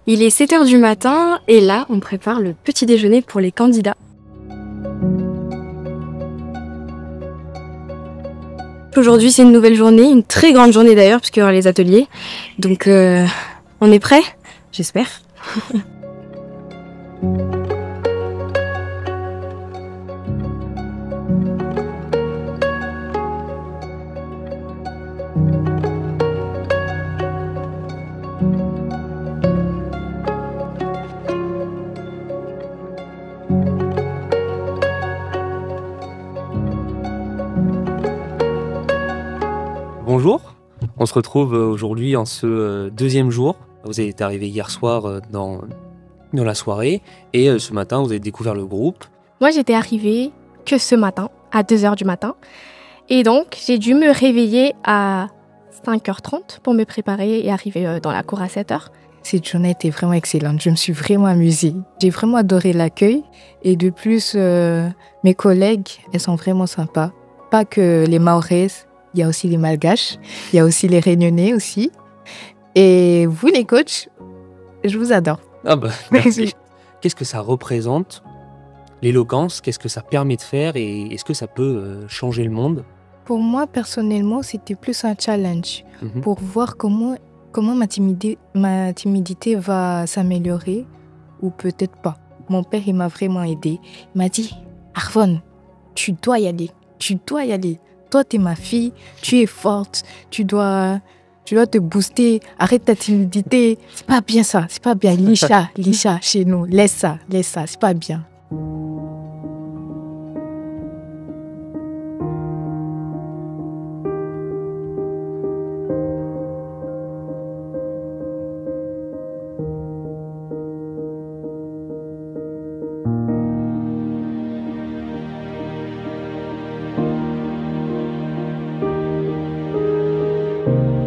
Il est 7 h du matin et là, on prépare le petit déjeuner pour les candidats. Aujourd'hui, c'est une nouvelle journée, une très grande journée d'ailleurs, puisqu'il y aura les ateliers. Donc, on est prêts? J'espère. Bonjour, on se retrouve aujourd'hui en ce deuxième jour. Vous êtes arrivé hier soir dans la soirée et ce matin vous avez découvert le groupe. Moi j'étais arrivée que ce matin, à 2 h du matin. Et donc j'ai dû me réveiller à 5 h 30 pour me préparer et arriver dans la cour à 7 h. Cette journée était vraiment excellente, je me suis vraiment amusée. J'ai vraiment adoré l'accueil et de plus mes collègues, elles sont vraiment sympas. Pas que les Mahoraises. Il y a aussi les Malgaches, il y a aussi les Réunionnais aussi. Et vous les coachs, je vous adore. Ah bah, merci. Qu'est-ce que ça représente, l'éloquence? Qu'est-ce que ça permet de faire et est-ce que ça peut changer le monde? Pour moi, personnellement, c'était plus un challenge pour voir comment ma timidité va s'améliorer ou peut-être pas. Mon père, il m'a vraiment aidé. Il m'a dit, Arvonne, tu dois y aller, tu dois y aller. Toi, t'es ma fille, tu es forte, tu dois te booster, arrête ta timidité. C'est pas bien ça, c'est pas bien. Lisha, chez nous, laisse ça, c'est pas bien.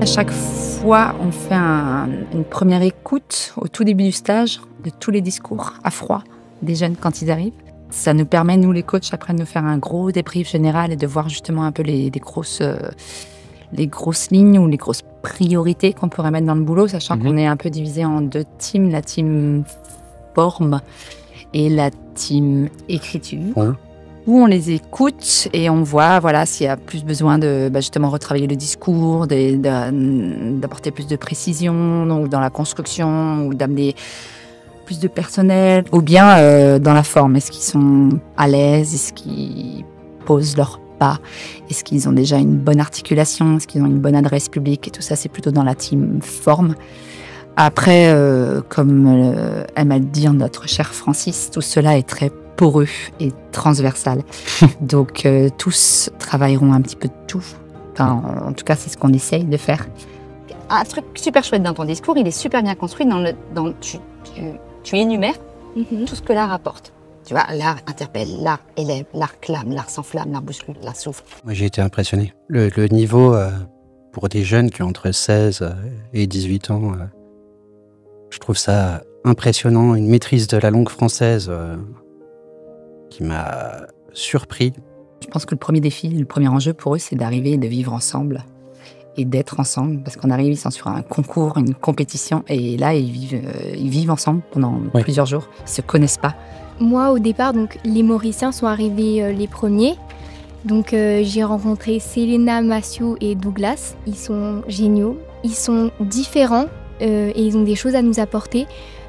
À chaque fois, on fait une première écoute au tout début du stage de tous les discours à froid des jeunes quand ils arrivent. Ça nous permet, nous les coachs, après de nous faire un gros débrief général et de voir justement un peu les grosses lignes ou les grosses priorités qu'on pourrait mettre dans le boulot, sachant qu'on est un peu divisé en deux teams, la team forme et la team écriture. Où on les écoute et on voit s'il y a plus besoin de justement retravailler le discours, d'apporter plus de précision donc dans la construction ou d'amener plus de personnel, ou bien dans la forme. Est-ce qu'ils sont à l'aise? Est-ce qu'ils posent leurs pas? Est-ce qu'ils ont déjà une bonne articulation? Est-ce qu'ils ont une bonne adresse publique? Et tout ça, c'est plutôt dans la team forme. Après, comme aime à le dire notre cher Francis, tout cela est très poreux et transversal. Donc, tous travailleront un petit peu de tout. Enfin, en tout cas, c'est ce qu'on essaye de faire. Un truc super chouette dans ton discours, il est super bien construit. Tu énumères tout ce que l'art apporte. Tu vois, l'art interpelle, l'art élève, l'art clame, l'art s'enflamme, l'art bouscule, l'art souffle. Moi, j'ai été impressionné. Le niveau, pour des jeunes qui ont entre 16 et 18 ans, je trouve ça impressionnant. Une maîtrise de la langue française qui m'a surpris. Je pense que le premier défi, le premier enjeu pour eux, c'est d'arriver et de vivre ensemble et d'être ensemble. Parce qu'on arrive, ils sont sur un concours, une compétition, et là, ils vivent ensemble pendant plusieurs jours. Ils ne se connaissent pas. Moi, au départ, donc, les Mauriciens sont arrivés les premiers. Donc, j'ai rencontré Selena, Massieu et Douglas. Ils sont géniaux. Ils sont différents et ils ont des choses à nous apporter.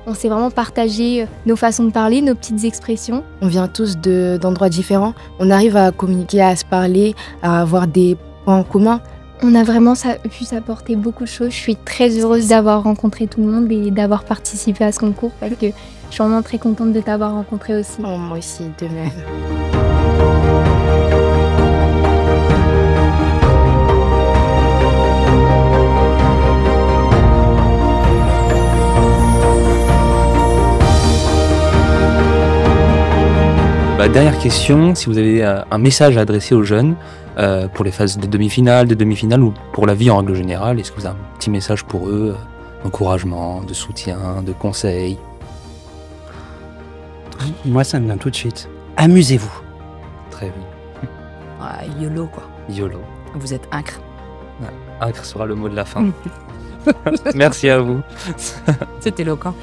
On s'est vraiment partagé nos façons de parler, nos petites expressions. On vient tous d'endroits différents. On arrive à communiquer, à se parler, à avoir des points en commun. On a vraiment pu s'apporter beaucoup de choses. Je suis très heureuse d'avoir rencontré tout le monde et d'avoir participé à ce concours parce que je suis vraiment très contente de t'avoir rencontré aussi. Oh, moi aussi, de même. Dernière question, si vous avez un message à adresser aux jeunes pour les phases de demi-finale ou pour la vie en règle générale, est-ce que vous avez un petit message pour eux, d'encouragement, de soutien, de conseil? Moi, ça me vient tout de suite. Amusez-vous. Très bien. YOLO, quoi. YOLO. Vous êtes incre. Incre sera le mot de la fin. Merci à vous. C'est éloquent.